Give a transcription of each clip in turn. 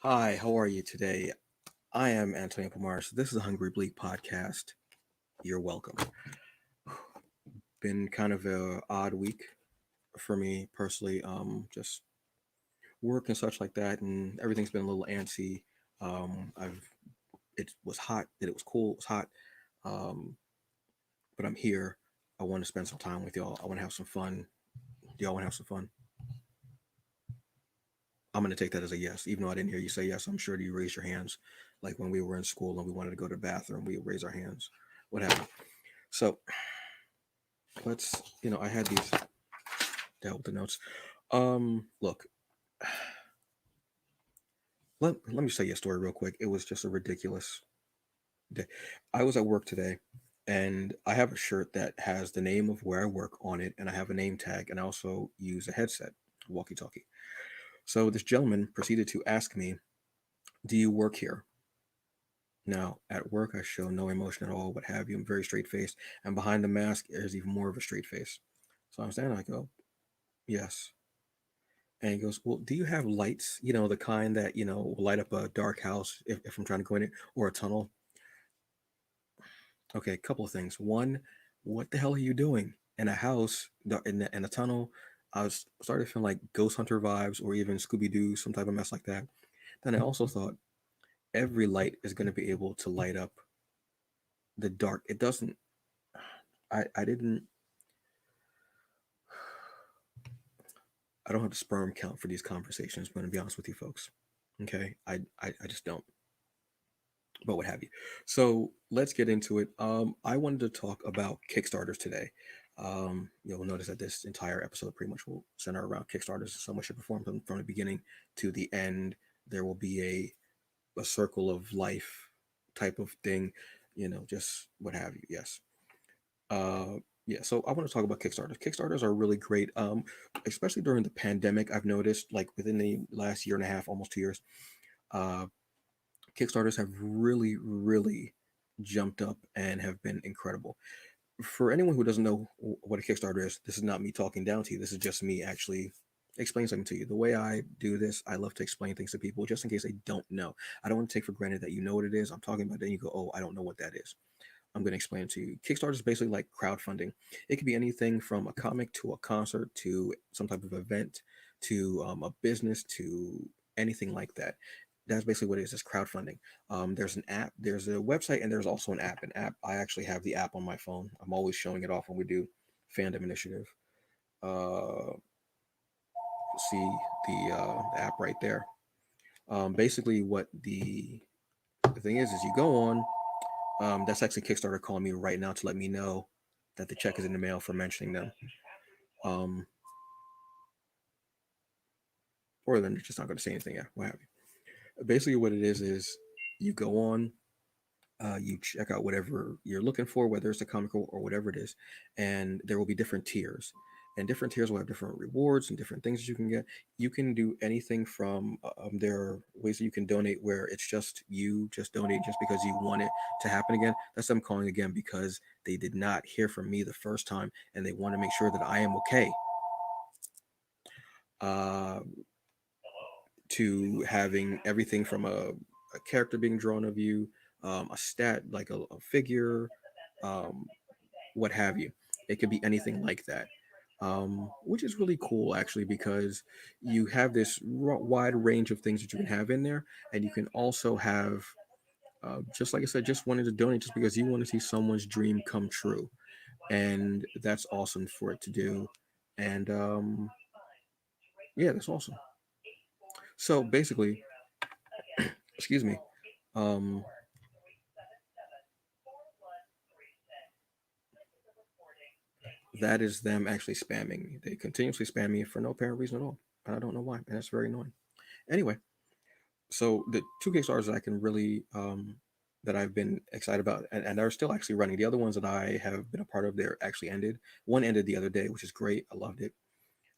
Hi, how are you today? I am Antonio Pomars. This is the Hungry Bleak podcast. You're welcome. Been kind of a odd week for me personally. Just work and such like that, and everything's been a little antsy. I've it was hot, it was cool, it was hot. Um, but I'm here. I want to spend some time with y'all. I want to have some fun. Do y'all want to have some fun? I'm gonna take that as a yes, even though I didn't hear you say yes. I'm sure you raised your hands, like when we were in school and we wanted to go to the bathroom. We would raise our hands. What happened? So I had these dealt with the notes. Look, let me tell you a story real quick. It was just a ridiculous day. I was at work today, and I have a shirt that has the name of where I work on it, and I have a name tag, and I also use a headset, walkie-talkie. So this gentleman proceeded to ask me, "Do you work here?" Now, at work, I show no emotion at all, what have you. I'm very straight faced, and behind the mask, there's even more of a straight face. So I'm standing, I go, "Yes." And he goes, "Well, do you have lights? The kind that, will light up a dark house if I'm trying to go in it or a tunnel?" Okay, a couple of things. One, what the hell are you doing in a house, in a tunnel? I was started feeling like Ghost Hunter vibes or even Scooby Doo, some type of mess like that. Then I also thought every light is going to be able to light up the dark. It doesn't. I didn't. I don't have the sperm count for these conversations. I'm going to be honest with you, folks. Okay, I just don't. But what have you. So let's get into it. I wanted to talk about Kickstarters today. You'll notice that this entire episode pretty much will center around Kickstarters in some way, shape, or form from the beginning to the end. There will be a circle of life type of thing, just what have you. Yes. Uh, yeah, so I want to talk about Kickstarters. Kickstarters are really great, especially during the pandemic. I've noticed, like within the last year and a half, almost 2 years, uh, Kickstarters have really, really jumped up and have been incredible. For anyone who doesn't know what a Kickstarter is, this is not me talking down to you. This is just me actually explaining something to you. The way I do this, I love to explain things to people just in case they don't know. I don't want to take for granted that you know what it is. I'm talking about it, and you go, "Oh, I don't know what that is." I'm going to explain it to you. Kickstarter is basically like crowdfunding. It could be anything from a comic to a concert to some type of event to a business to anything like that. That's basically what it is. It's crowdfunding. There's an app, there's a website, and there's also an app. An app. I actually have the app on my phone. I'm always showing it off when we do fandom initiative. Uh, see the app right there. Basically, what the thing is you go on. That's actually Kickstarter calling me right now to let me know that the check is in the mail for mentioning them. Um, or then they're just not going to say anything. Yeah, what have you. Basically, what it is you go on, you check out whatever you're looking for, whether it's a comical or whatever it is, and there will be different tiers. And different tiers will have different rewards and different things that you can get. You can do anything from there are ways that you can donate where it's just you just donate just because you want it to happen again. That's what I'm calling again because they did not hear from me the first time and they want to make sure that I am okay. Uh, to having everything from a character being drawn of you, a stat like a figure, um, what have you. It could be anything like that, which is really cool actually because you have this wide range of things that you can have in there, and you can also have, just like I said, just wanting to donate just because you want to see someone's dream come true, and that's awesome for it to do, and yeah, that's awesome. So basically, excuse me, um, that is them actually spamming me. They continuously spam me for no apparent reason at all. I don't know why, and that's very annoying. Anyway, so the two Kickstarters that I can really that I've been excited about and are still actually running. The other ones that I have been a part of, they're actually ended. One ended the other day, which is great. I loved it.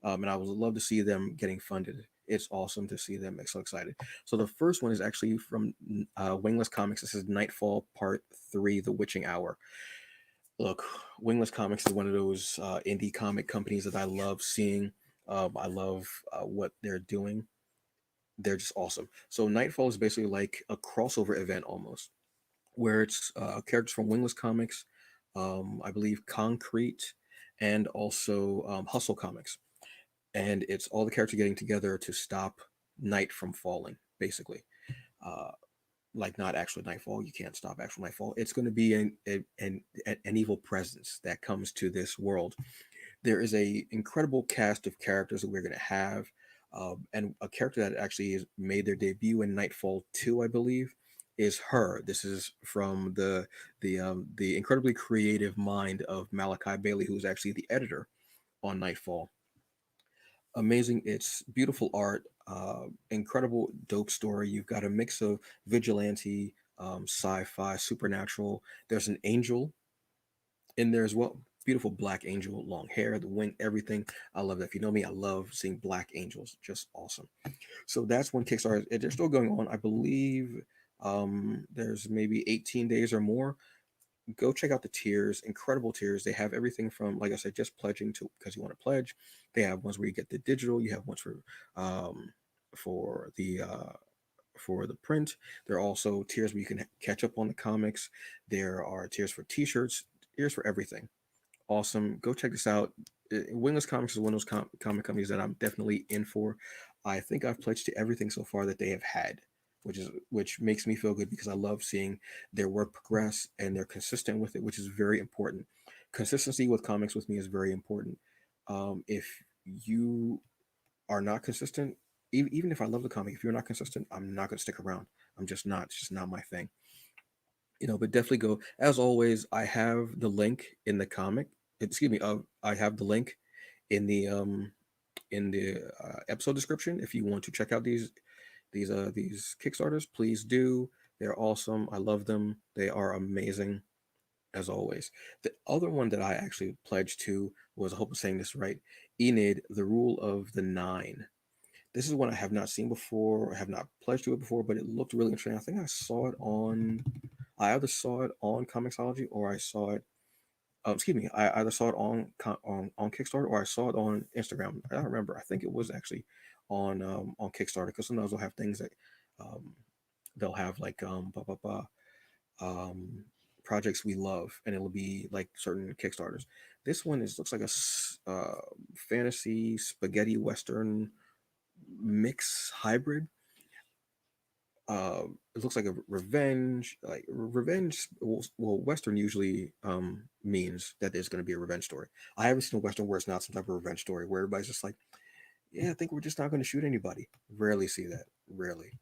And I would love to see them getting funded. It's awesome to see them. I'm so excited. So the first one is actually from Wingless Comics. This is Nightfall Part 3, The Witching Hour. Look, Wingless Comics is one of those indie comic companies that I love seeing. I love what they're doing. They're just awesome. So Nightfall is basically like a crossover event almost, where it's characters from Wingless Comics, I believe Concrete, and also Hustle Comics, and it's all the characters getting together to stop night from falling, basically. Uh, like not actual nightfall. You can't stop actual nightfall. It's going to be an evil presence that comes to this world. There is a incredible cast of characters that we're going to have, and a character that actually has made their debut in Nightfall 2, I believe, is her. This is from the incredibly creative mind of Malachi Bailey, who is actually the editor on Nightfall. Amazing. It's beautiful art, incredible, dope story. You've got a mix of vigilante, sci-fi, supernatural. There's an angel in there as well. Beautiful black angel, long hair, the wing, everything. I love that. If you know me, I love seeing black angels. Just awesome. So that's one Kickstarter. They're still going on. I believe there's maybe 18 days or more. Go check out the tiers, incredible tiers. They have everything from, like I said, just pledging to because you want to pledge. They have ones where you get the digital. You have ones um, for the print. There are also tiers where you can catch up on the comics. There are tiers for T-shirts, tiers for everything. Awesome. Go check this out. Wingless Comics is one of those comic companies that I'm definitely in for. I think I've pledged to everything so far that they have had, which makes me feel good because I love seeing their work progress and they're consistent with it, which is very important. Consistency with comics with me is very important. If you are not consistent, even if I love the comic, if you're not consistent, I'm not going to stick around. I'm just not. It's just not my thing. But definitely go. As always, I have the link in the comic. Excuse me. I have the link in the episode description. If you want to check out these Kickstarters, please do. They're awesome. I love them. They are amazing as always. The other one that I actually pledged to was, I hope I'm saying this right, Enid, the Rule of the Nine. This is one I have not seen before, or have not pledged to it before, but it looked really interesting. I think I either saw it on Comixology or I saw it. Excuse me, I either saw it on Kickstarter or I saw it on Instagram. I don't remember. I think it was actually on Kickstarter because sometimes they'll have things that um, they'll have like blah, blah, blah, um, projects we love, and it'll be like certain Kickstarters. This one looks like a fantasy spaghetti western mix hybrid. It looks like a revenge, well, western usually means that there's going to be a revenge story. I haven't seen a western where it's not some type of revenge story where everybody's just like, yeah, I think we're just not going to shoot anybody. Rarely see that. Rarely.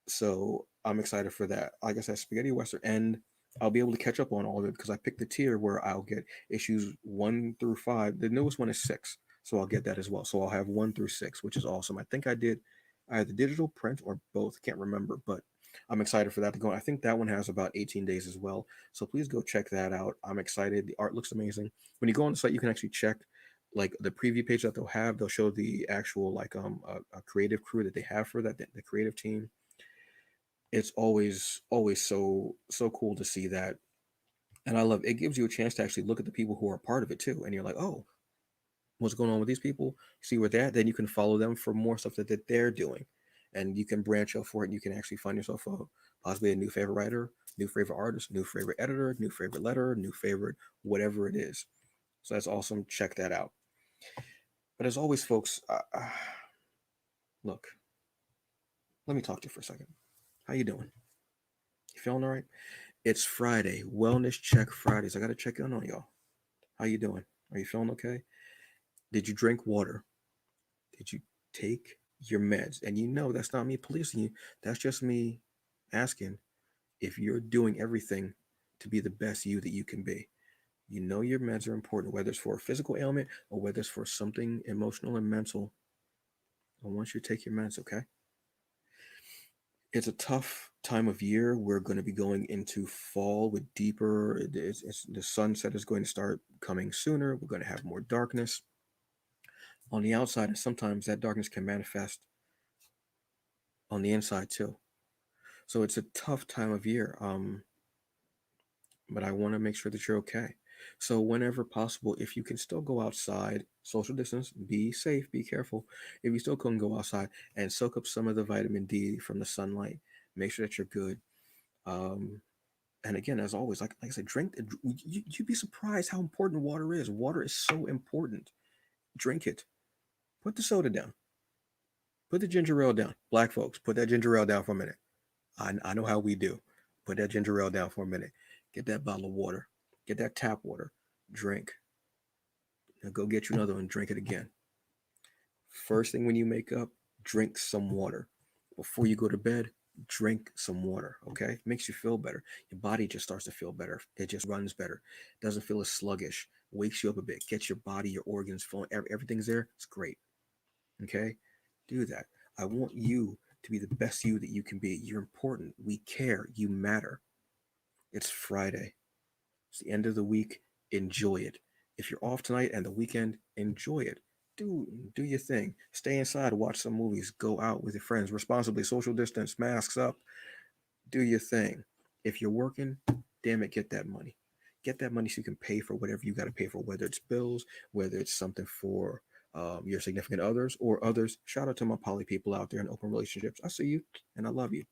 So I'm excited for that. Like I said, spaghetti western, and I'll be able to catch up on all of it because I picked the tier where I'll get issues 1 through 5. The newest one is 6, so I'll get that as well. So I'll have 1 through 6, which is awesome. I think I did either digital print or both. Can't remember, but I'm excited for that to go. I think that one has about 18 days as well. So please go check that out. I'm excited. The art looks amazing. When you go on the site, you can actually check like the preview page that they'll have. They'll show the actual like a creative crew that they have for that, the creative team. It's always so cool to see that, and I love it. Gives you a chance to actually look at the people who are part of it too, and you're like, oh, what's going on with these people? See where they're at, then you can follow them for more stuff that they're doing, and you can branch out for it, and you can actually find yourself possibly a new favorite writer, new favorite artist, new favorite editor, new favorite letter, new favorite whatever it is. So that's awesome. Check that out. But as always, folks, look, let me talk to you for a second. How you doing? You feeling all right? It's Friday, Wellness Check Fridays. I got to check in on y'all. How you doing? Are you feeling okay? Did you drink water? Did you take your meds? And that's not me policing you. That's just me asking if you're doing everything to be the best you that you can be. Your meds are important, whether it's for a physical ailment or whether it's for something emotional and mental. I want you to take your meds, okay? It's a tough time of year. We're going to be going into fall with deeper. The sunset is going to start coming sooner. We're going to have more darkness on the outside, and sometimes that darkness can manifest on the inside too. So it's a tough time of year. But I want to make sure that you're okay. So whenever possible, if you can still go outside, social distance, be safe, be careful. If you still can go outside and soak up some of the vitamin D from the sunlight, make sure that you're good. Um, and again, as always, like I said, drink. You'd be surprised how important water is. Water is so important. Drink it. Put the soda down. Put the ginger ale down. Black folks, put that ginger ale down for a minute. I know how we do. Put that ginger ale down for a minute. Get that bottle of water. Get that tap water. Drink. Now go get you another one. Drink it again. First thing when you make up, drink some water. Before you go to bed, drink some water. Okay, makes you feel better. Your body just starts to feel better. It just runs better. Doesn't feel as sluggish. Wakes you up a bit. Gets your body, your organs flowing. Everything's there. It's great. Okay, do that. I want you to be the best you that you can be. You're important. We care. You matter. It's Friday. It's the end of the week. Enjoy it. If you're off tonight and the weekend, enjoy it. Do your thing. Stay inside, watch some movies, go out with your friends responsibly, social distance, masks up, do your thing. If you're working, damn it, get that money. Get that money so you can pay for whatever you got to pay for, whether it's bills, whether it's something for your significant others or others. Shout out to my poly people out there in open relationships. I see you and I love you.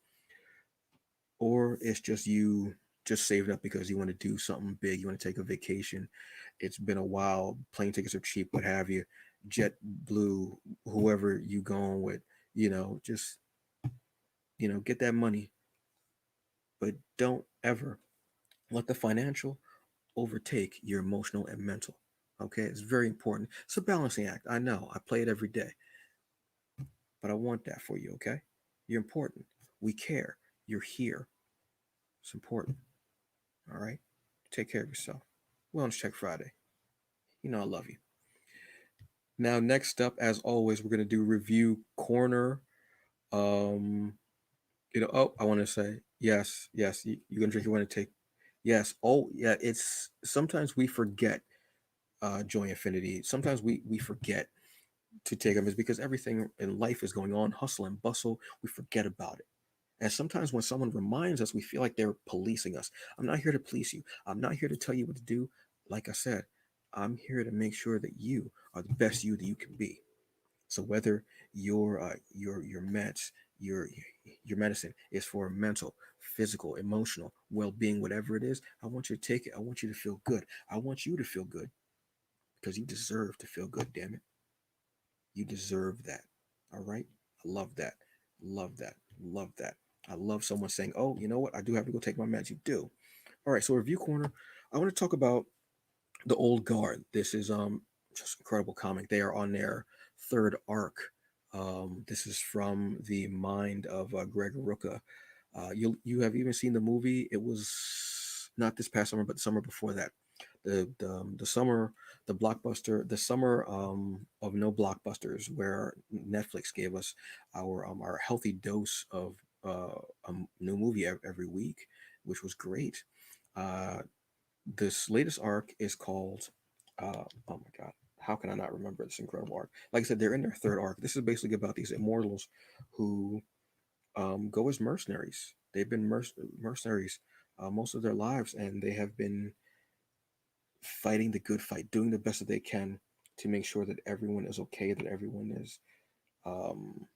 Or it's just you just saving up because you want to do something big, you want to take a vacation. It's been a while, plane tickets are cheap, what have you. Jet Blue, whoever you going with, just get that money, but don't ever let the financial overtake your emotional and mental. Okay, it's very important. It's a balancing act. I know, I play it every day, but I want that for you. Okay, you're important. We care. You're here. It's important. All right, take care of yourself. Wellness Check Friday. I love you. Now, next up, as always, we're gonna do review corner. Um, I want to say yes, yes. You gonna drink? You want to take? Yes. Oh, yeah. It's sometimes we forget joy infinity. Sometimes we forget to take them, is because everything in life is going on, hustle and bustle. We forget about it. And sometimes when someone reminds us, we feel like they're policing us. I'm not here to police you. I'm not here to tell you what to do. Like I said, I'm here to make sure that you are the best you that you can be. So whether your meds, your medicine is for mental, physical, emotional well-being, whatever it is, I want you to take it. I want you to feel good. I want you to feel good because you deserve to feel good. Damn it, you deserve that. All right, I love that. Love that. Love that. I love someone saying, "Oh, you know what? I do have to go take my meds." You do. All right. So review corner. I want to talk about the Old Guard. This is just incredible comic. They are on their third arc. This is from the mind of Greg Rucka. You have even seen the movie. It was not this past summer, but the summer before that. The summer, the blockbuster, the summer of no blockbusters, where Netflix gave us our healthy dose of a new movie every week, which was great. Uh, this latest arc is called oh my god, how can I not remember this incredible arc? Like I said, they're in their third arc. This is basically about these immortals who go as mercenaries. They've been mercenaries most of their lives, and they have been fighting the good fight, doing the best that they can to make sure that everyone is okay, that everyone is um,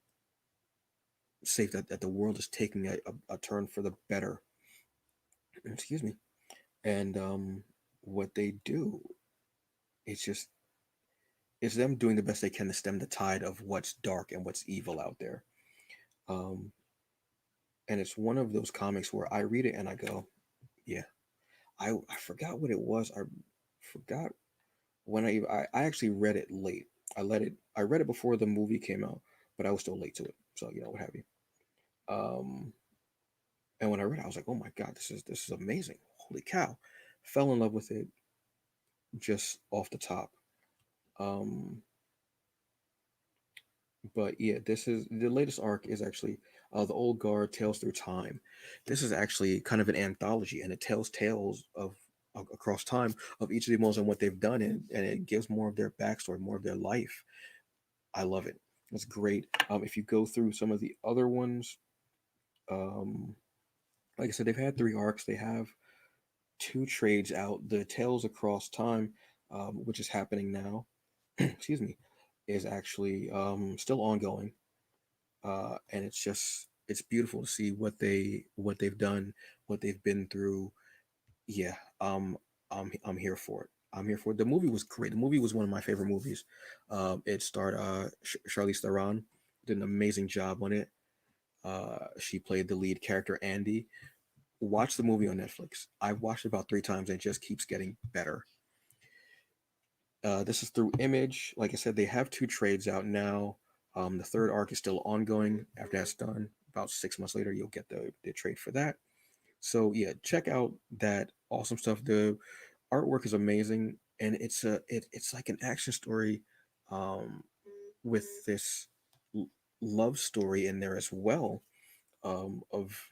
safe, that the world is taking a turn for the better. Excuse me. And what they do, it's just it's them doing the best they can to stem the tide of what's dark and what's evil out there. Um, and it's one of those comics where I read it and I go, yeah, I forgot what it was. I forgot when I actually read it late. I read it before the movie came out, but I was still late to it. So what have you. Um, and when I read it, I was like, oh my god, this is amazing. Holy cow. Fell in love with it just off the top. Um, But yeah, this is the latest arc is actually the Old Guard Tales Through Time. This is actually kind of an anthology, and it tells tales of across time of each of the immortals and what they've done, and it gives more of their backstory, more of their life. I love it. It's great. If you go through some of the other ones, um, like I said, they've had three arcs. They have. two trades out. The Tales Across Time, which is happening now, excuse me, is actually still ongoing, and it's beautiful to see what they've done, what they've been through. Yeah, I'm here for it. I'm here for it. The movie was great. The movie was one of my favorite movies. It starred Charlize Theron, did an amazing job on it. She played the lead character Andy. Watch the movie on Netflix. I've watched it about 3 times and it just keeps getting better. This is through Image. Like I said, they have two trades out now. The third arc is still ongoing. After that's done, about 6 months later, you'll get the trade for that. So yeah, check out that awesome stuff. The artwork is amazing, and it's like an action story, um, with this l- love story in there as well, of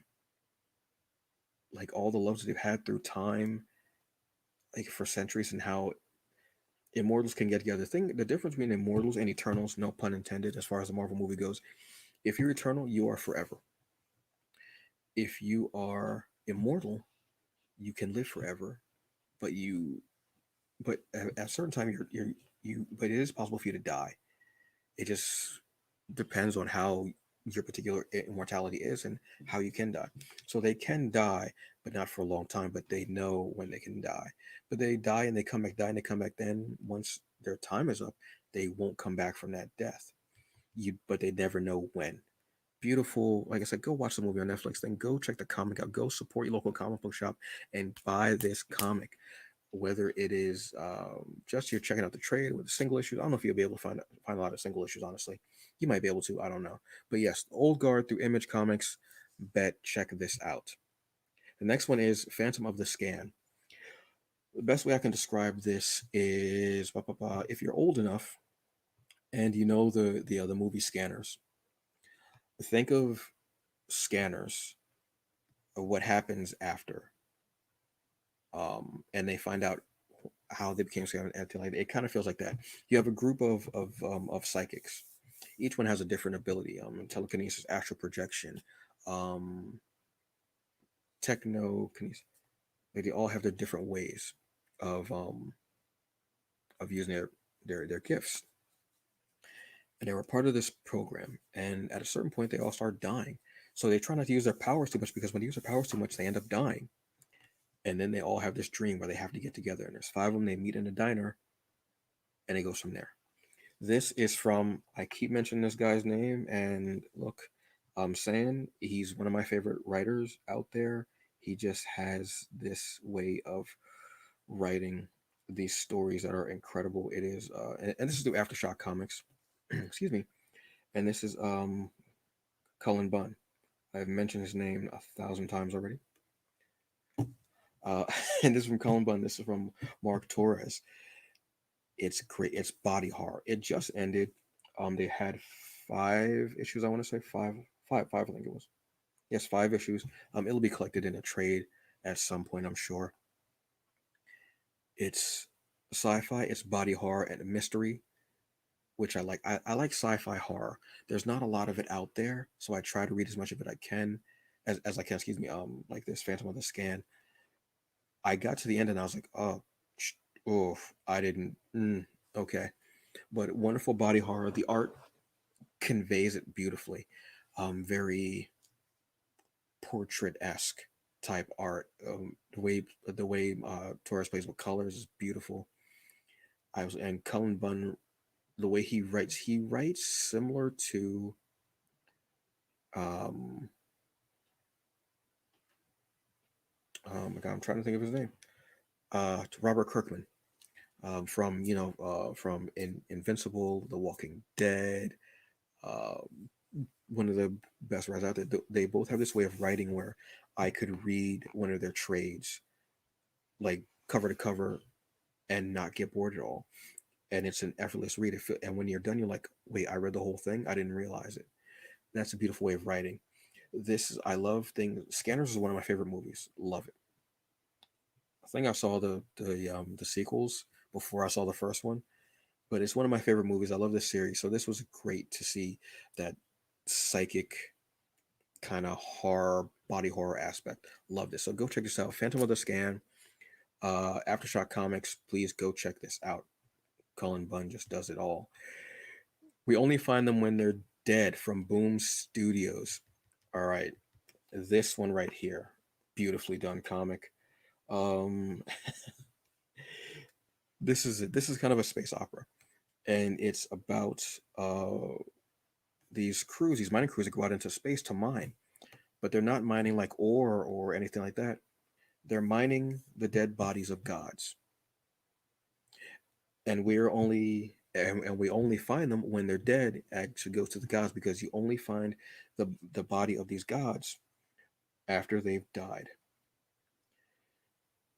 like all the loves that they've had through time, like for centuries, and how immortals can get together. The difference between immortals and eternals, no pun intended, as far as the Marvel movie goes. If you're eternal, you are forever. If you are immortal, you can live forever, but at a certain time but it is possible for you to die. It just depends on how your particular immortality is and how you can die. So they can die, but not for a long time, but they know when they can die. But they die and they come back, die and they come back. Then once their time is up, they won't come back from that death. But they never know when. Beautiful. Like I said, go watch the movie on Netflix. Then go check the comic out. Go support your local comic book shop and buy this comic. Whether it is just you're checking out the trade with the single issues. I don't know if you'll be able to find a lot of single issues. Honestly, you might be able to. I don't know. But yes, Old Guard through Image Comics. Bet check this out. The next one is Phantom of the Scan. The best way I can describe this is if you're old enough and you know the movie Scanners, think of Scanners, what happens after, and they find out how they became scanners and everything like that. It kind of feels like that. You have a group of psychics. Each one has a different ability. Telekinesis, astral projection, um, technokinesis. They all have their different ways of um, of using their gifts. And they were part of this program. And at a certain point, they all start dying. So they try not to use their powers too much because when they use their powers too much, they end up dying. And then they all have this dream where they have to get together. And there's 5 of them. They meet in a diner, and it goes from there. This is from, I keep mentioning this guy's name, and look, I'm saying he's one of my favorite writers out there. He just has this way of writing these stories that are incredible. It is, and this is through Aftershock Comics, excuse me, and this is Cullen Bunn. I've mentioned his name 1,000 times already. Uh, and this is from Cullen Bunn. This is from Mark Torres. It's great. It's body horror. It just ended. They had 5 issues. I want to say five. I think it was. Yes, 5 issues. It'll be collected in a trade at some point, I'm sure. It's sci-fi. It's body horror and mystery, which I like. I like sci-fi horror. There's not a lot of it out there, so I try to read as much of it I can, as I can. Excuse me. Like this Phantom of the Scan. I got to the end and I was like, oh, oof, I didn't. Okay, but wonderful body horror. The art conveys it beautifully. Very portrait-esque type art. The way Torres plays with colors is beautiful. And Cullen Bunn, the way he writes similar to um oh my god, I'm trying to think of his name. To Robert Kirkman. From from Invincible, The Walking Dead, uh, one of the best writers out there. They both have this way of writing where I could read one of their trades like cover to cover and not get bored at all. And it's an effortless read. And when you're done, you're like, wait, I read the whole thing. I didn't realize it. That's a beautiful way of writing. I love things. Scanners is one of my favorite movies. Love it. I think I saw the sequels before I saw the first one, but it's one of my favorite movies. I love this series. So this was great to see that psychic kind of horror, body horror aspect. Love this. So go check this out. Phantom of the Scan. Aftershock Comics, please go check this out. Cullen Bunn just does it all. We only find them when they're dead, from Boom Studios. All right, this one right here, beautifully done comic. Um, this is kind of a space opera, and it's about these crews, these mining crews that go out into space to mine, but they're not mining like ore or anything like that. They're mining the dead bodies of gods, and we only find them when they're dead. Actually, goes to the gods because you only find the body of these gods after they've died.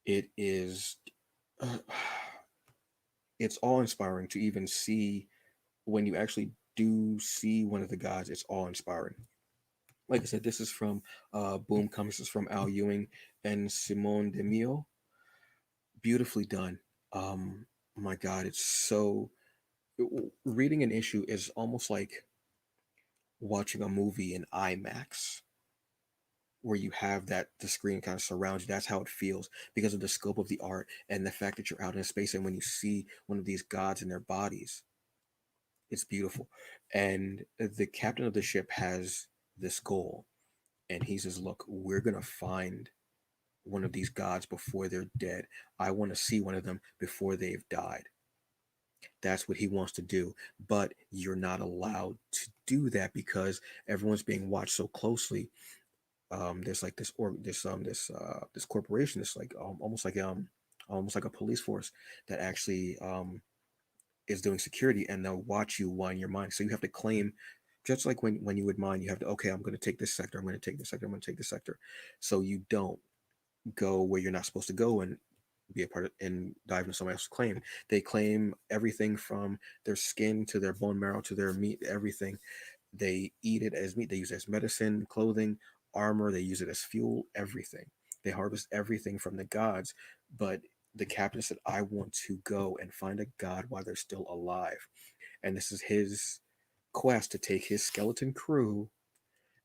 It is, uh, it's awe inspiring to even see when you actually do see one of the gods. It's awe inspiring. Like I said, this is from Boom Comics. This is from Al Ewing and Simone Demio. Beautifully done. My God, it's so. Reading an issue is almost like watching a movie in IMAX, where you have that the screen kind of surrounds you. That's how it feels because of the scope of the art and the fact that you're out in space. And when you see one of these gods in their bodies, it's beautiful. And the captain of the ship has this goal, and he says, "Look, we're gonna find one of these gods before they're dead. I want to see one of them before they've died." That's what he wants to do, but you're not allowed to do that because everyone's being watched so closely. There's like this corporation. It's like almost like a police force that actually is doing security, and they'll watch you while you're mining. So you have to claim, just like when you would mine, you have to, okay, I'm going to take this sector, I'm going to take this sector, I'm going to take this sector. So you don't go where you're not supposed to go and be a part of and dive into somebody else's claim. They claim everything from their skin to their bone marrow to their meat, everything. They eat it as meat. They use it as medicine, clothing, armor. They use it as fuel, everything. They harvest everything from the gods. But the captain said, I want to go and find a god while they're still alive. And this is his quest to take his skeleton crew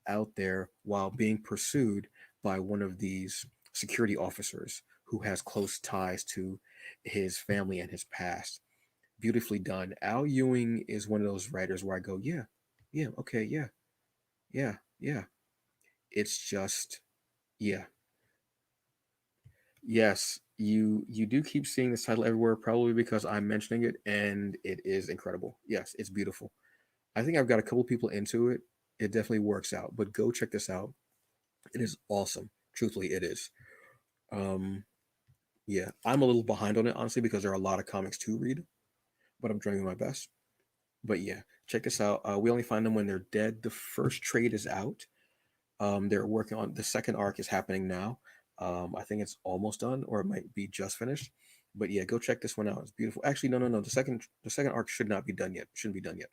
out there while being pursued by one of these security officers who has close ties to his family and his past. Beautifully done. Al Ewing is one of those writers where I go, yeah, yeah, okay, yeah, yeah, yeah. It's just, yeah, yes. You do keep seeing this title everywhere, probably because I'm mentioning it, and it is incredible. Yes, it's beautiful. I think I've got a couple people into it. It definitely works out. But go check this out. It is awesome. Truthfully, it is. Um, yeah, I'm a little behind on it honestly because there are a lot of comics to read, but I'm trying my best. But yeah, check this out. We only find them when they're dead. The first trade is out. They're working on the second arc is happening now. I think it's almost done, or it might be just finished. But yeah, go check this one out. It's beautiful. Actually, no, no, no. The second arc should not be done yet. Shouldn't be done yet.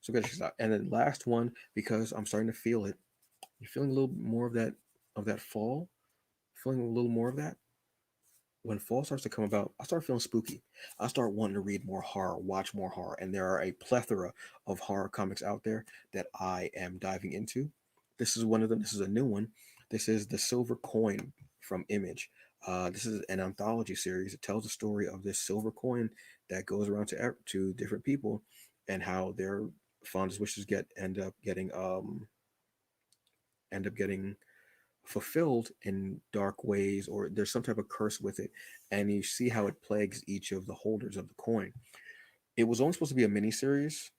So go check this out. And then last one, because I'm starting to feel it. You're feeling a little more of that fall. Feeling a little more of that. When fall starts to come about, I start feeling spooky. I start wanting to read more horror, watch more horror, and there are a plethora of horror comics out there that I am diving into. This is one of them. This is a new one. This is The Silver Coin from Image. This is an anthology series. It tells the story of this silver coin that goes around to different people and how their fondest wishes end up getting fulfilled in dark ways, or there's some type of curse with it, and you see how it plagues each of the holders of the coin. It was only supposed to be a mini series,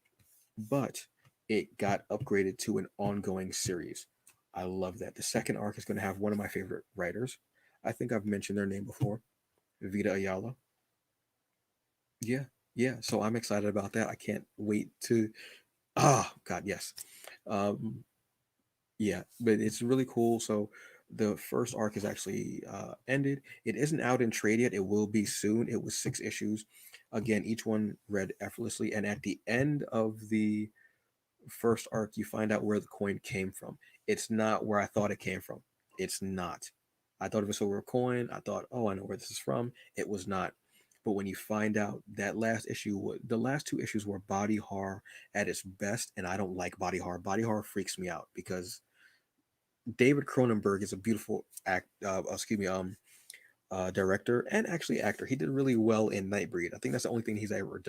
but it got upgraded to an ongoing series. I love that. The second arc is going to have one of my favorite writers. I think I've mentioned their name before, Vita Ayala. Yeah, yeah. So I'm excited about that. I can't wait to. Ah, God, yes. Um, Yeah, but it's really cool. So the first arc is actually ended. It isn't out in trade yet. It will be soon. It was 6 issues. Again, each one read effortlessly. And at the end of the first arc, you find out where the coin came from. It's not where I thought it came from. It's not. I thought it was over a coin. I thought, oh, I know where this is from. It was not. But when you find out that the last 2 issues were body horror at its best, and I don't like body horror. Body horror freaks me out because David Cronenberg is a beautiful director and actually actor. He did really well in Nightbreed. I think that's the only thing he's ever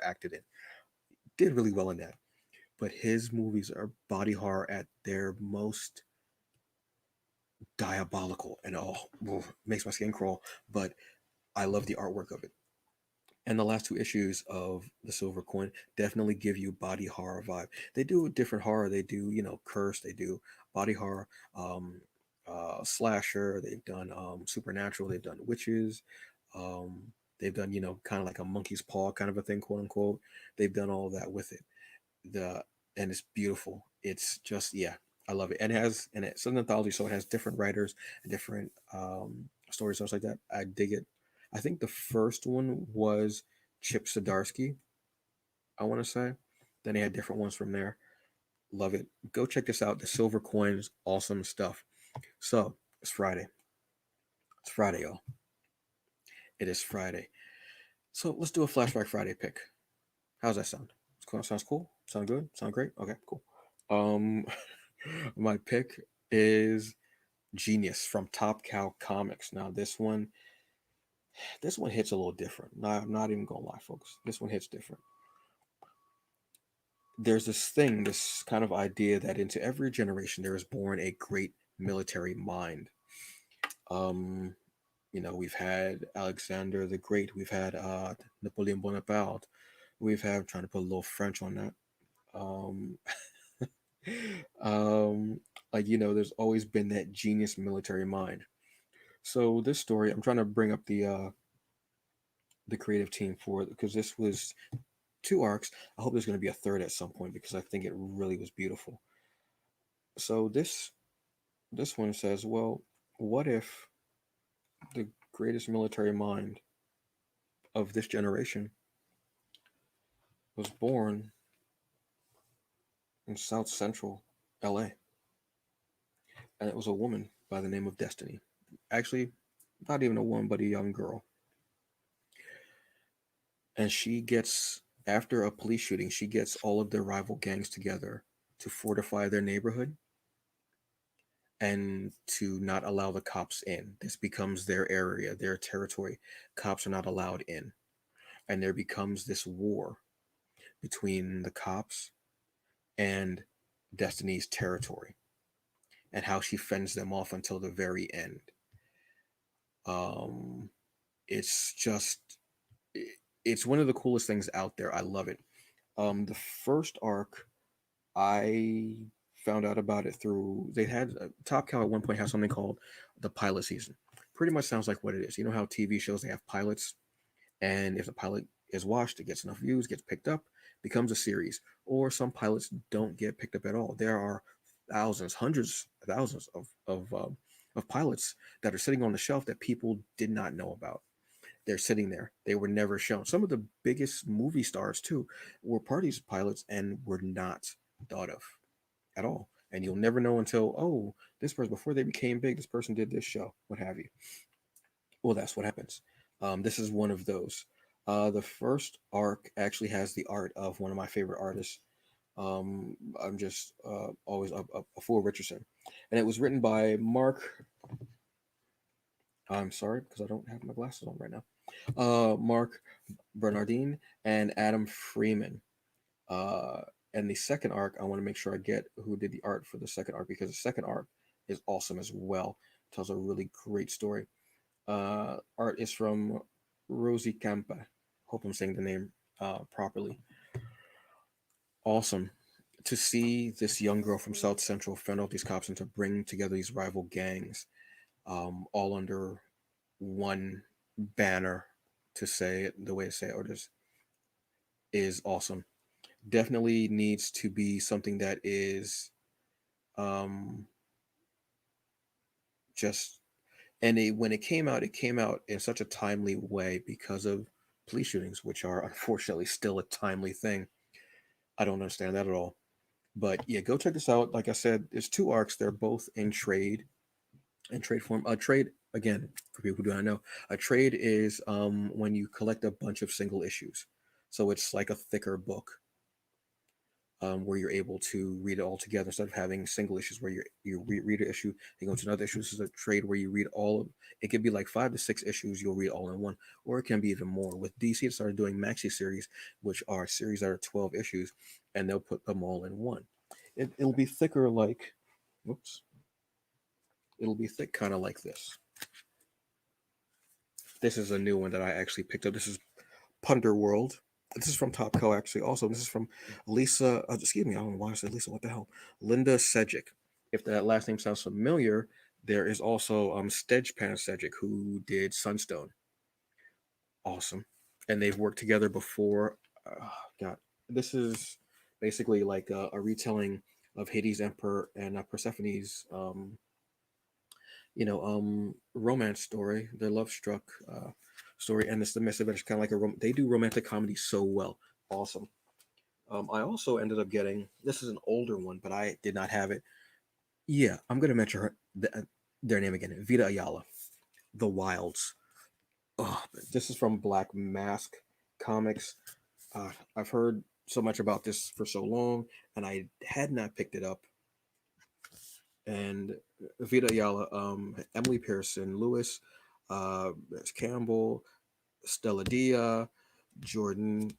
acted in. Did really well in that. But his movies are body horror at their most diabolical, and makes my skin crawl. But I love the artwork of it. And the last two issues of the Silver Coin definitely give you body horror vibe. They do a different horror. They do, curse. They do body horror, slasher. They've done supernatural. They've done witches. They've done, kind of like a monkey's paw kind of a thing, quote unquote. They've done all that with it. The and it's beautiful. It's just, yeah, I love it. And it's an anthology, so it has different writers and different stories, stuff like that. I dig it. I think the first one was Chip Zdarsky, I want to say. Then they had different ones from there. Love it. Go check this out. The Silver Coins, awesome stuff. So it's Friday. It's Friday, y'all. It is Friday. So let's do a Flashback Friday pick. How's that sound? Sounds cool. Sound good. Sound great. Okay, cool. Um, my pick is Genius from Top Cow Comics. Now this one hits a little different. I'm not even gonna lie, folks. This one hits different. There's this kind of idea that into every generation there is born a great military mind. Um, we've had Alexander the Great, we've had Napoleon Bonaparte, we've had, trying to put a little French on that. Um, there's always been that genius military mind. So this story, I'm trying to bring up the creative team for it because this was two arcs. I hope there's going to be a third at some point because I think it really was beautiful. So this one says, well, what if the greatest military mind of this generation was born in South Central LA, and it was a woman by the name of Destiny. Actually, not even a woman, but a young girl. And she gets, after a police shooting, she gets all of their rival gangs together to fortify their neighborhood and to not allow the cops in. This becomes their area, their territory. Cops are not allowed in. And there becomes this war between the cops and Destiny's territory and how she fends them off until the very end. Um, it's just, it's one of the coolest things out there. I love it. The first arc, I found out about it through, they had Top Cow at one point had something called the pilot season. Pretty much sounds like what it is. You know how TV shows, they have pilots, and if the pilot is watched, it gets enough views, gets picked up, becomes a series. Or some pilots don't get picked up at all. There are thousands, hundreds, thousands of pilots that are sitting on the shelf that people did not know about. They're sitting there. They were never shown. Some of the biggest movie stars too were parties pilots and were not thought of at all. And you'll never know until, oh, this person, before they became big, this person did this show, what have you. Well, that's what happens. This is one of those. The first arc actually has the art of one of my favorite artists. I'm just always a fool Richardson. And it was written by Mark. I'm sorry because I don't have my glasses on right now. Mark Bernardine and Adam Freeman. Uh, and the second arc, I want to make sure I get who did the art for the second arc because the second arc is awesome as well. Tells a really great story. Art is from Rosie Campa. Hope I'm saying the name properly. Awesome to see this young girl from South Central fend off these cops and to bring together these rival gangs, all under one banner. To say it the way to say it, or just is awesome. Definitely needs to be something that is um, just when it came out in such a timely way because of police shootings, which are unfortunately still a timely thing. I don't understand that at all. But yeah, go check this out. Like I said, there's two arcs. They're both in trade form. A trade, again, for people who do not know, a trade is when you collect a bunch of single issues. So it's like a thicker book. where you're able to read it all together instead of having single issues where read an issue, you go to another issue. This is a trade where you read all of it. Could be like 5 to 6 issues you'll read all in one, or it can be even more. With DC, they started doing maxi series, which are series that are 12 issues, and they'll put them all in one. It'll be thicker, like, whoops, it'll be thick, kind of like this. This is a new one that I actually picked up. This is Punder World. This is from Top Co. Actually, also this is from Lisa. Excuse me, I don't know why I said Lisa. What the hell, Linda Sedgwick. If that last name sounds familiar, there is also Stedpan Sedgwick who did Sunstone. Awesome, and they've worked together before. God, this is basically like a retelling of Hades' Emperor and Persephone's romance story, their love struck story, and it's the mess of it. It's kind of like they do romantic comedy so well. Awesome. I also ended up getting, this is an older one, but I did not have it. Yeah, I'm gonna mention their name again. Vita Ayala, The Wilds. Oh, this is from Black Mask Comics. I've heard so much about this for so long, and I had not picked it up. And Vita Ayala, Emily Pearson Lewis, Campbell, Stella Dia, Jordan,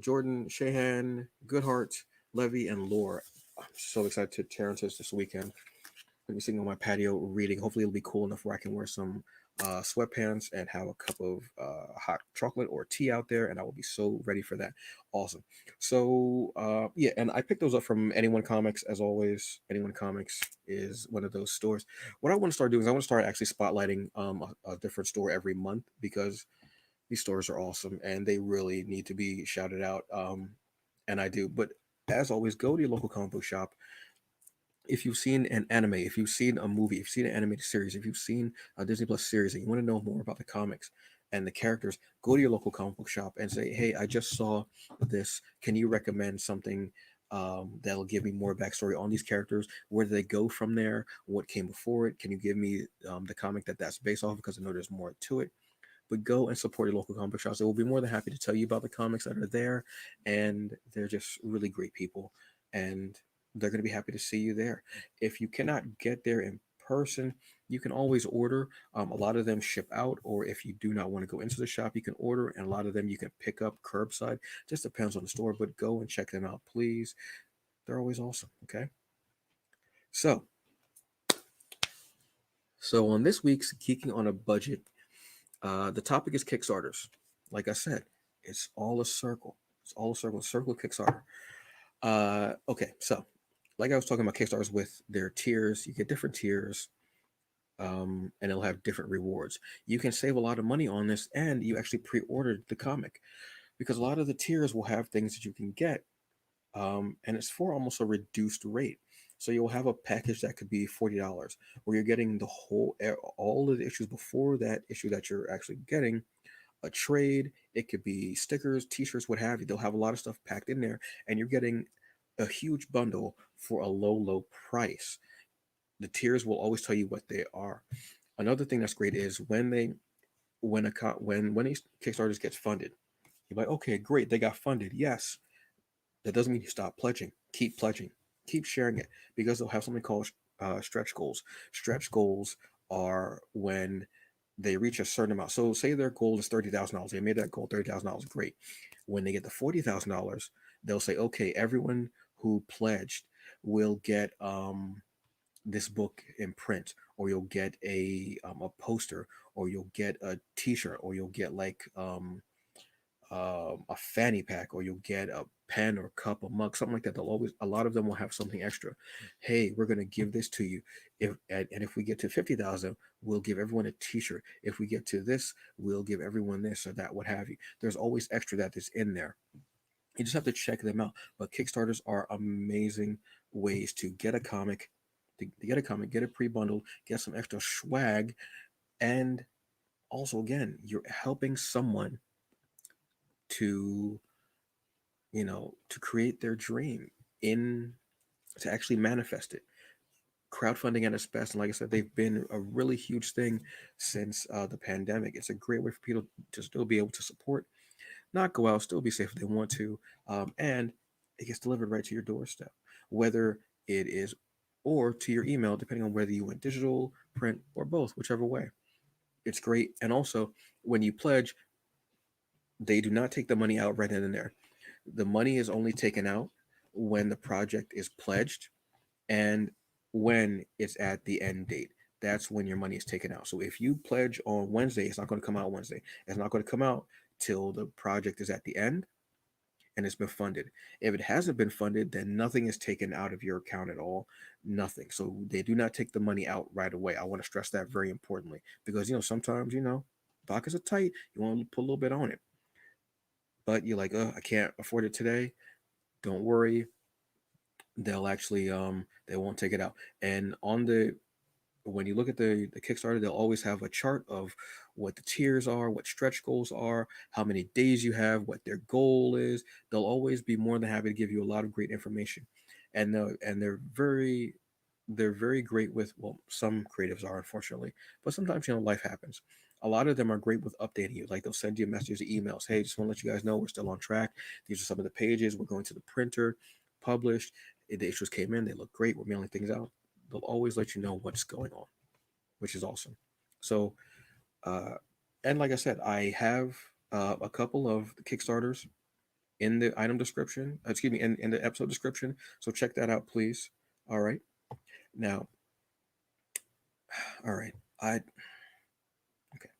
Jordan Shahan, Goodhart, Levy, and Lore. I'm so excited to Terrence's this weekend. I'll be sitting on my patio reading. Hopefully, it'll be cool enough where I can wear some sweatpants and have a cup of hot chocolate or tea out there, and I will be so ready for that. Awesome. So yeah, and I picked those up from Anyone Comics as always. Anyone Comics is one of those stores. What I want to start doing is I want to start actually spotlighting a different store every month because these stores are awesome and they really need to be shouted out. And I do. But as always, go to your local comic book shop. If you've seen an anime, if you've seen a movie, if you've seen an animated series, if you've seen a Disney Plus series and you want to know more about the comics and the characters, go to your local comic book shop and say, hey, I just saw this. Can you recommend something that'll give me more backstory on these characters? Where did they go from there? What came before it? Can you give me the comic that's based off? Because I know there's more to it. But go and support your local comic book shops. They will be more than happy to tell you about the comics that are there, and they're just really great people, and they're going to be happy to see you there. If you cannot get there in person, you can always order. A lot of them ship out, or if you do not want to go into the shop, you can order, and a lot of them you can pick up curbside. Just depends on the store, but go and check them out, please. They're always awesome. Okay. So, so on this week's Geeking on a Budget, the topic is Kickstarters. Like I said, it's all a circle. It's all a circle. Circle of Kickstarter. Okay, so like I was talking about Kickstarters with their tiers, you get different tiers, and it'll have different rewards. You can save a lot of money on this, and you actually pre-ordered the comic because a lot of the tiers will have things that you can get, and it's for almost a reduced rate. So you'll have a package that could be $40, where you're getting the all of the issues before that issue that you're actually getting, a trade. It could be stickers, T-shirts, what have you. They'll have a lot of stuff packed in there, and you're getting a huge bundle for a low price. The tiers will always tell you what they are. Another thing that's great is when these Kickstarters gets funded, you're like, okay, great, they got funded. Yes, that doesn't mean you stop pledging. Keep pledging. Keep sharing it because they'll have something called stretch goals. Stretch goals are when they reach a certain amount. So say their goal is $30,000. They made that goal $30,000. Great. When they get to $40,000, they'll say, okay, everyone who pledged will get this book in print, or you'll get a poster, or you'll get a T-shirt, or you'll get like a fanny pack, or you'll get a pen or cup or mug, something like that. They'll always, a lot of them will have something extra. Hey, we're going to give this to you. If we get to 50,000, we'll give everyone a T-shirt. If we get to this, we'll give everyone this or that, what have you. There's always extra that is in there. You just have to check them out. But Kickstarters are amazing ways to get a comic, get it pre-bundled, get some extra swag, and also again, you're helping someone to to create their dream, in to actually manifest it. Crowdfunding at its best, and like I said, they've been a really huge thing since the pandemic. It's a great way for people to still be able to support, not go out, still be safe if they want to, and it gets delivered right to your doorstep, whether it is or to your email, depending on whether you went digital, print, or both, whichever way. It's great. And also, when you pledge, they do not take the money out right then and there. The money is only taken out when the project is pledged and when it's at the end date. That's when your money is taken out. So if you pledge on Wednesday, it's not going to come out Wednesday. It's not going to come out till the project is at the end and it's been funded. If it hasn't been funded, then nothing is taken out of your account at all. Nothing. So they do not take the money out right away. I want to stress that very importantly because sometimes pockets are tight. You want to put a little bit on it, but you're like, I can't afford it today. Don't worry, they'll actually they won't take it out. And on the when you look at the Kickstarter, they'll always have a chart of what the tiers are, what stretch goals are, how many days you have, what their goal is. They'll always be more than happy to give you a lot of great information, and they're very great with, well, some creatives are, unfortunately, but sometimes life happens. A lot of them are great with updating you. Like they'll send you messages, emails. Hey, just want to let you guys know we're still on track. These are some of the pages. We're going to the printer, published. The issues came in. They look great. We're mailing things out. They'll always let you know what's going on, which is awesome. So, uh, and like I said, I have a couple of the Kickstarters in the item description. Excuse me, in the episode description. So check that out, please. All right. Now, all right. I okay.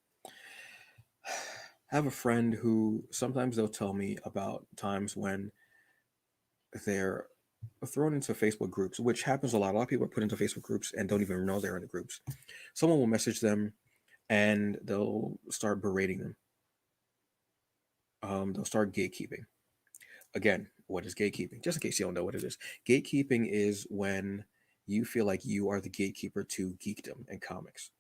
Have a friend who sometimes they'll tell me about times when they're thrown into Facebook groups, which happens a lot. A lot of people are put into Facebook groups and don't even know they're in the groups. Someone will message them and they'll start berating them. They'll start gatekeeping. Again, what is gatekeeping? Just in case you don't know what it is, gatekeeping is when you feel like you are the gatekeeper to geekdom and comics.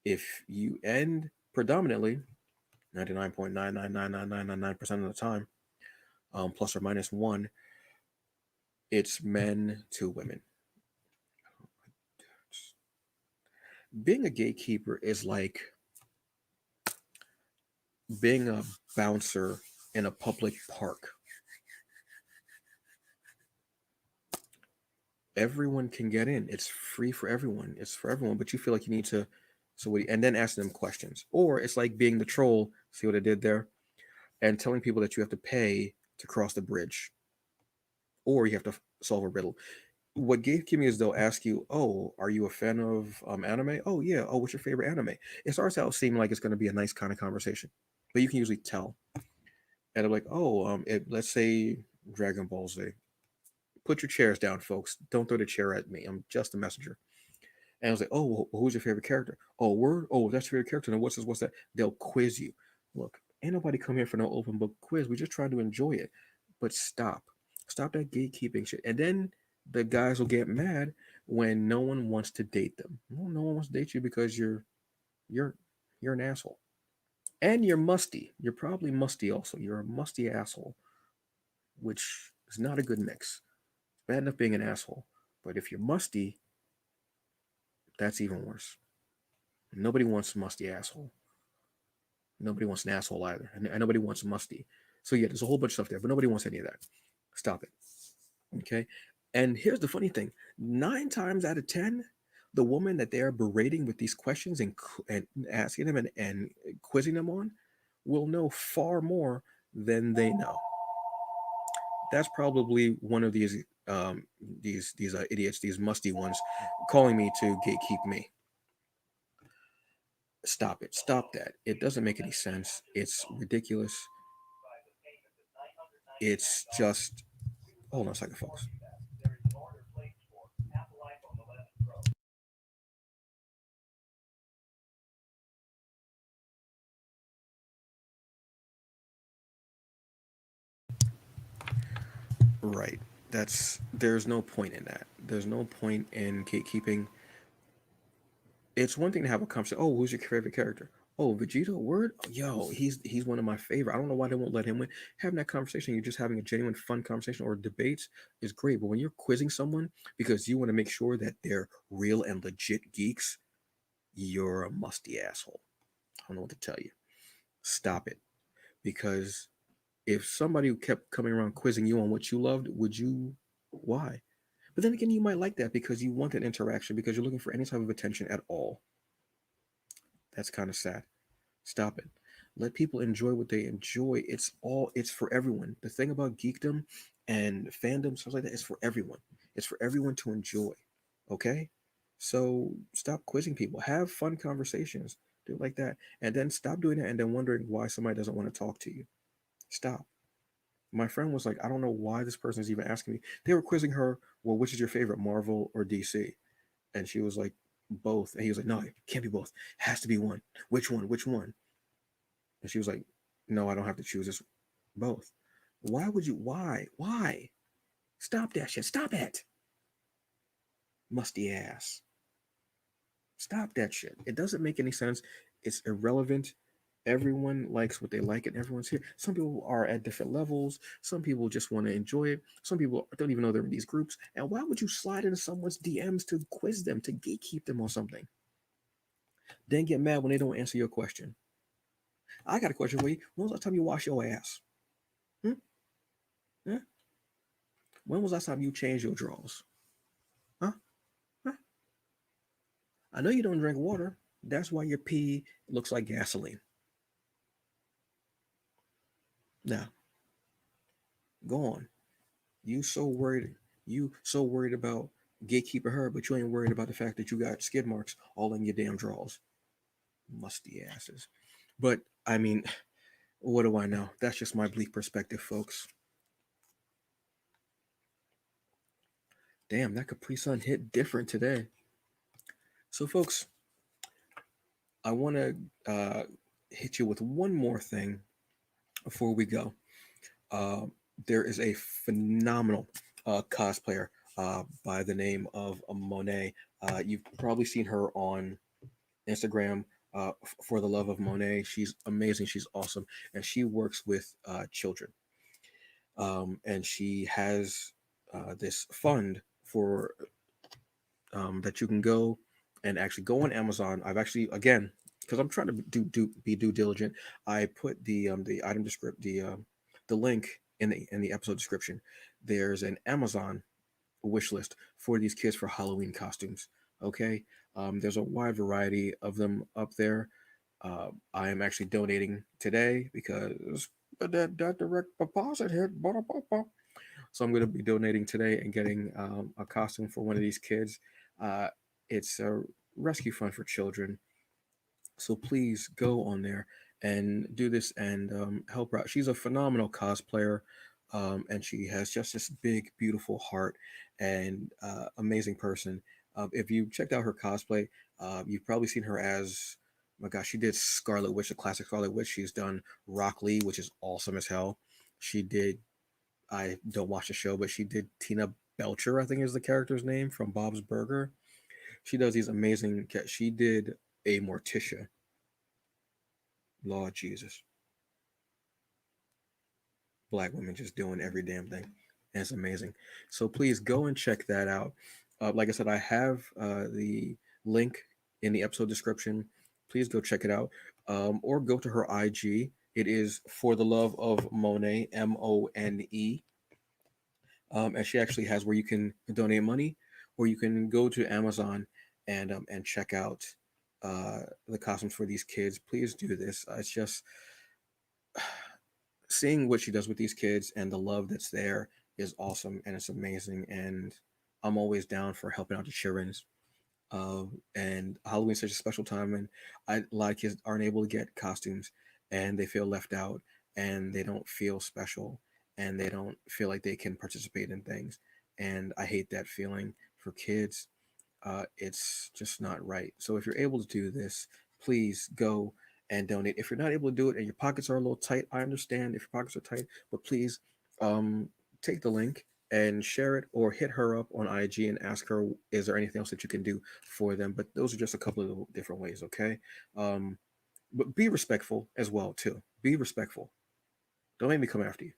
If you end predominantly 99.9999999% of the time, plus or minus one, it's men to women. Being a gatekeeper is like being a bouncer in a public park. Everyone can get in. It's free for everyone. It's for everyone, but you feel like you need to. So and then asking them questions, or it's like being the troll. See what I did there? And telling people that you have to pay to cross the bridge, or you have to solve a riddle. What gatekeeping is, they'll ask you, "Oh, are you a fan of anime? Oh yeah. Oh, what's your favorite anime?" It starts out seeming like it's going to be a nice kind of conversation, but you can usually tell. And they're like, "Oh, let's say Dragon Ball Z. Put your chairs down, folks. Don't throw the chair at me. I'm just a messenger." And I was like, "Oh, well, who's your favorite character? Oh, word. Oh, that's your favorite character. Now what's this? What's that?" They'll quiz you. Look, ain't nobody come here for no open book quiz. We just trying to enjoy it. But stop that gatekeeping shit. And then the guys will get mad when no one wants to date them. Well, no one wants to date you because you're you're an asshole, and you're musty. You're probably musty also. You're a musty asshole, which is not a good mix. It's bad enough being an asshole, but if you're musty, that's even worse. Nobody wants a musty asshole. Nobody wants an asshole either, and nobody wants musty. So yeah, there's a whole bunch of stuff there, but nobody wants any of that. Stop it, okay? And here's the funny thing: 9 times out of 10, the woman that they are berating with these questions and asking them and quizzing them on will know far more than they know. That's probably one of these idiots, these musty ones, calling me to gatekeep me. Stop it. Stop that. It doesn't make any sense. It's ridiculous. It's just, hold on a second, folks. Right. There's no point in that. There's no point in gatekeeping. It's one thing to have a conversation. Oh, who's your favorite character? Oh, Vegeta. Word. Yo, he's one of my favorite. I don't know why they won't let him win. Having that conversation, you're just having a genuine, fun conversation or debates is great. But when you're quizzing someone because you want to make sure that they're real and legit geeks, you're a musty asshole. I don't know what to tell you. Stop it, because If somebody kept coming around quizzing you on what you loved, would you? Why? But then again, you might like that because you want that interaction because you're looking for any type of attention at all. That's kind of sad. Stop it. Let people enjoy what they enjoy. It's for everyone. The thing about geekdom and fandom, stuff like that, is for everyone. It's for everyone to enjoy. Okay? So stop quizzing people. Have fun conversations. Do it like that. And then stop doing it and then wondering why somebody doesn't want to talk to you. Stop. My friend was like, I don't know why this person is even asking me. They were quizzing her, well, which is your favorite, Marvel or DC? And she was like, both. And he was like, no, it can't be both. It has to be one. Which one? Which one? And she was like, no, I don't have to choose. It's both. Why would you? Why? Why? Stop that shit. Stop it. Musty ass. Stop that shit. It doesn't make any sense. It's irrelevant. Everyone likes what they like, and everyone's here. Some people are at different levels. Some people just want to enjoy it. Some people don't even know they're in these groups. And why would you slide into someone's DMs to quiz them, to gatekeep them on something? Then get mad when they don't answer your question. I got a question for you. When was the last time you washed your ass? Hmm? Huh? When was the last time you changed your drawers? Huh? Huh? I know you don't drink water. That's why your pee looks like gasoline. Now, go on. You so worried. You so worried about gatekeeper her, but you ain't worried about the fact that you got skid marks all in your damn drawers. Musty asses. But I mean, what do I know? That's just my bleak perspective, folks. Damn, that Capri Sun hit different today. So, folks, I want to hit you with one more thing before we go. Uh, there is a phenomenal cosplayer by the name of Monet. You've probably seen her on Instagram for the love of Monet. She's amazing. She's awesome, and she works with children. And she has this fund for that you can go and actually go on Amazon. I've actually again because I'm trying to be due diligent. I put the item descript the link in the episode description. There's an Amazon wish list for these kids for Halloween costumes. Okay, there's a wide variety of them up there. I am actually donating today because that direct deposit hit. So I'm going to be donating today and getting a costume for one of these kids. Uh, it's a rescue fund for children. So please go on there and do this and help her out. She's a phenomenal cosplayer, and she has just this big, beautiful heart and amazing person. If you checked out her cosplay, you've probably seen her as, oh my gosh, she did Scarlet Witch, the classic Scarlet Witch. She's done Rock Lee, which is awesome as hell. She did, I don't watch the show, but she did Tina Belcher, I think is the character's name from Bob's Burger. She does these amazing, she did a Morticia. Lord Jesus. Black women just doing every damn thing. And it's amazing. So please go and check that out. Like I said, I have the link in the episode description. Please go check it out. Or go to her IG. It is For the Love of Monet, Mone. And she actually has where you can donate money, or you can go to Amazon and check out the costumes for these kids. Please do this. It's just seeing what she does with these kids and the love that's there is awesome and it's amazing. And I'm always down for helping out the children's. And Halloween's such a special time, and a lot of kids aren't able to get costumes, and they feel left out, and they don't feel special, and they don't feel like they can participate in things. And I hate that feeling for kids. It's just not right. So if you're able to do this, please go and donate. If you're not able to do it and your pockets are a little tight, I understand if your pockets are tight, but please um, take the link and share it or hit her up on IG and ask her, is there anything else that you can do for them? But those are just a couple of different ways, okay? Um, but be respectful as well, too. Be respectful. Don't make me come after you.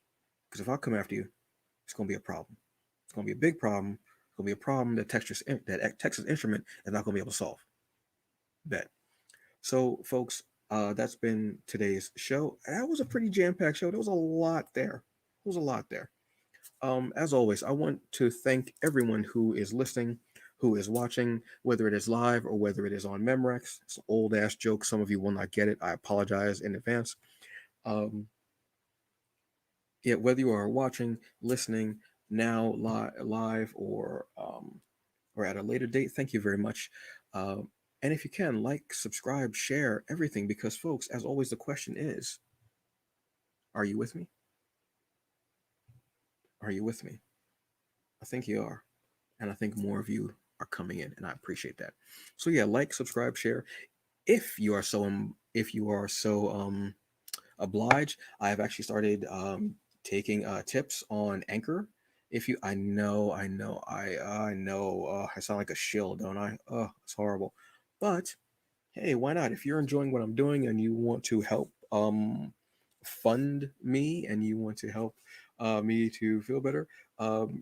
Because if I come after you, it's going to be a problem. It's going to be a big problem. It's going to be a problem that Texas Instrument is not going to be able to solve. Bet. So, folks, That's been today's show. That was a pretty jam-packed show. There was a lot there. There was a lot there. As always, I want to thank everyone who is listening, who is watching, whether it is live or whether it is on Memorex. It's an old ass joke. Some of you will not get it. I apologize in advance. Um, yeah, whether you are watching, listening now, live, or at a later date, thank you very much. And if you can, like, subscribe, share everything, because, folks, as always, the question is, are you with me? Are you with me? I think you are. And I think more of you are coming in, and I appreciate that. So yeah, like, subscribe, share. If you are so obliged, I have actually started taking tips on Anchor. If you, I know, I sound like a shill, don't I? Oh, it's horrible. But hey, why not? If you're enjoying what I'm doing and you want to help fund me, and you want to help me to feel better,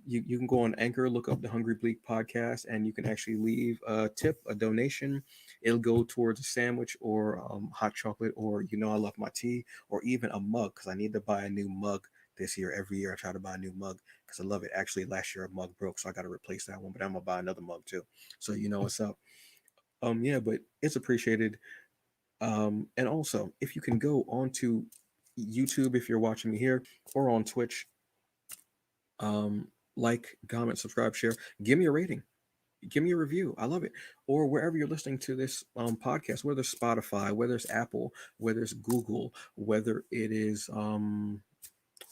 you can go on Anchor, look up the Hungry Bleak podcast, and you can actually leave a tip, a donation. It'll go towards a sandwich, or hot chocolate, or I love my tea, or even a mug, because I need to buy a new mug this year. Every year I try to buy a new mug because I love it. Actually, last year a mug broke, so I got to replace that one, but I'm gonna buy another mug too. So you know what's up. Yeah, but it's appreciated. And also, if you can go onto YouTube, if you're watching me here, or on Twitch, like, comment, subscribe, share, give me a rating, give me a review. I love it. Or wherever you're listening to this podcast, whether it's Spotify, whether it's Apple, whether it's Google, whether it is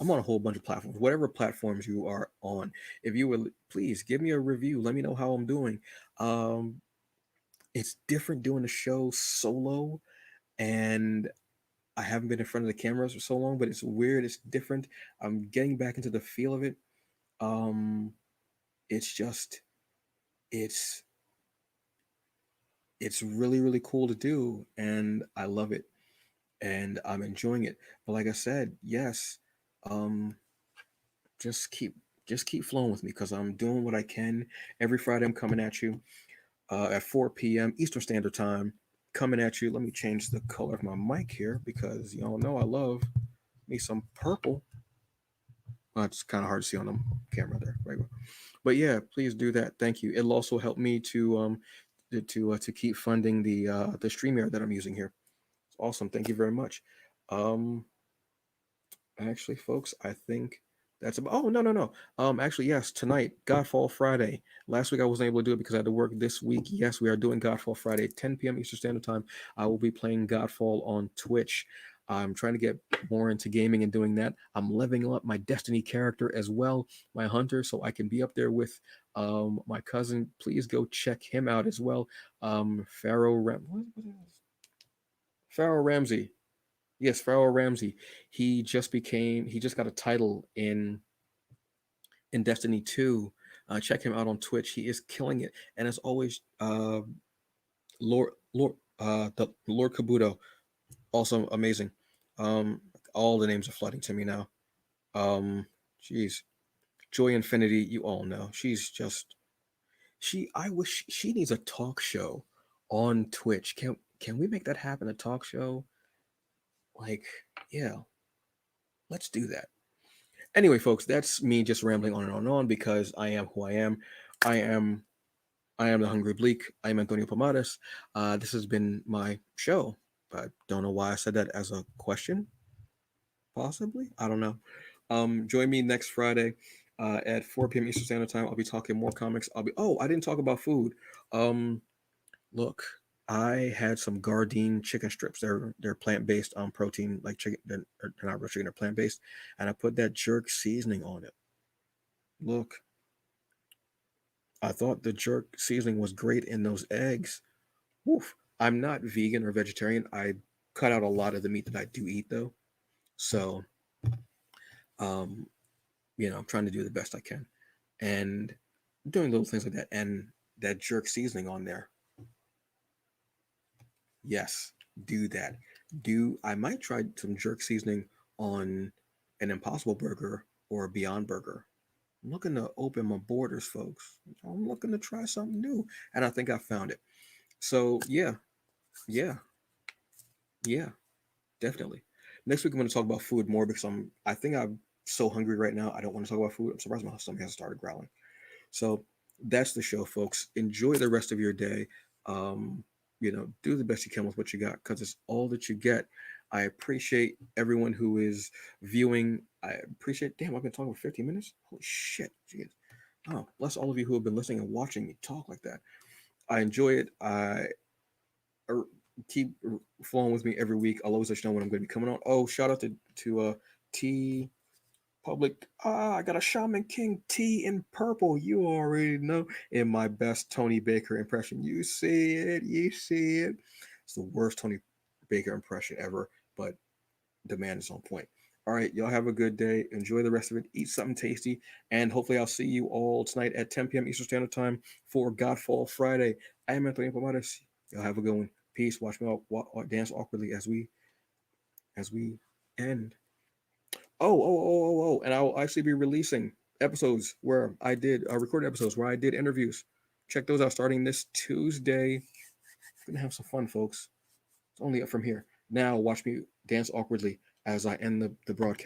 I'm on a whole bunch of platforms. Whatever platforms you are on, if you would please give me a review, let me know how I'm doing. Um, it's different doing the show solo, and I haven't been in front of the cameras for so long, but it's weird. It's different. I'm getting back into the feel of it. Um, it's just, it's, it's really, really cool to do, and I love it, and I'm enjoying it. But like I said, yes, um, just keep, just keep flowing with me, because I'm doing what I can. Every Friday, I'm coming at you at 4 p.m. Eastern Standard Time. Coming at you. Let me change the color of my mic here, because y'all know I love me some purple. Well, it's kind of hard to see on the camera there, right? But yeah, please do that. Thank you. It'll also help me to keep funding the StreamYard that I'm using here. It's awesome. Thank you very much. Um, Actually, folks, I think that's about. Oh, no, no, no. Actually, yes, tonight, Godfall Friday. Last week I wasn't able to do it because I had to work this week. Yes, we are doing Godfall Friday, 10 p.m. Eastern Standard Time. I will be playing Godfall on Twitch. I'm trying to get more into gaming and doing that. I'm leveling up my Destiny character as well, my hunter, so I can be up there with my cousin. Please go check him out as well. What is Pharaoh Ramsey. Yes, Pharaoh Ramsey. He just got a title in Destiny 2. Check him out on Twitch. He is killing it. And as always, the Lord Kabuto, also amazing. Um, all the names are flooding to me now. Um, Jeez, Joy Infinity, you all know. She's just she. I wish she needs a talk show on Twitch. Can we make that happen? A talk show, like, yeah, let's do that. Anyway, folks, that's me just rambling on and on and on, because I am who I am. I am I am the Hungry Bleak. I am Antonio Pomares. This has been my show. I don't know why I said that as a question. Possibly, I don't know. Join me next Friday at 4 p.m. Eastern Standard Time. I'll be talking more comics. I'll be. Oh, I didn't talk about food. Um, Look, I had some Gardein chicken strips. They're plant based protein, like chicken. They're not real chicken. They're plant based, and I put that jerk seasoning on it. Look, I thought the jerk seasoning was great in those eggs. Woof. I'm not vegan or vegetarian. I cut out a lot of the meat that I do eat, though. So, um, I'm trying to do the best I can, and doing little things like that, and that jerk seasoning on there. Yes, do that. I might try some jerk seasoning on an Impossible Burger or a Beyond Burger. I'm looking to open my borders, folks. I'm looking to try something new, and I think I found it. So yeah, yeah, Yeah, definitely. Next week I'm going to talk about food more because I think I'm so hungry right now. I don't want to talk about food. I'm surprised my stomach hasn't started growling. So that's the show, folks. Enjoy the rest of your day. Um, do the best you can with what you got because it's all that you get. I appreciate everyone who is viewing. I appreciate. Damn, I've been talking for 15 minutes. Holy shit, jeez. Oh, bless all of you who have been listening and watching me talk like that. I enjoy it. I er, keep flowing with me every week. I'll always let you know when I'm going to be coming on. Oh, shout out to T Public. I got a Shaman King T in purple. You already know. In my best Tony Baker impression. You see it. You see it. It's the worst Tony Baker impression ever, but the man is on point. All right, y'all have a good day. Enjoy the rest of it. Eat something tasty. And hopefully I'll see you all tonight at 10 p.m. Eastern Standard Time for Godfall Friday. I am Anthony Pomatis. Y'all have a good one. Peace. Watch me dance awkwardly as we end. And I'll actually be releasing episodes where I did recorded episodes where I did interviews. Check those out starting this Tuesday. Gonna have some fun, folks. It's only up from here. Now watch me dance awkwardly as I end the broadcast.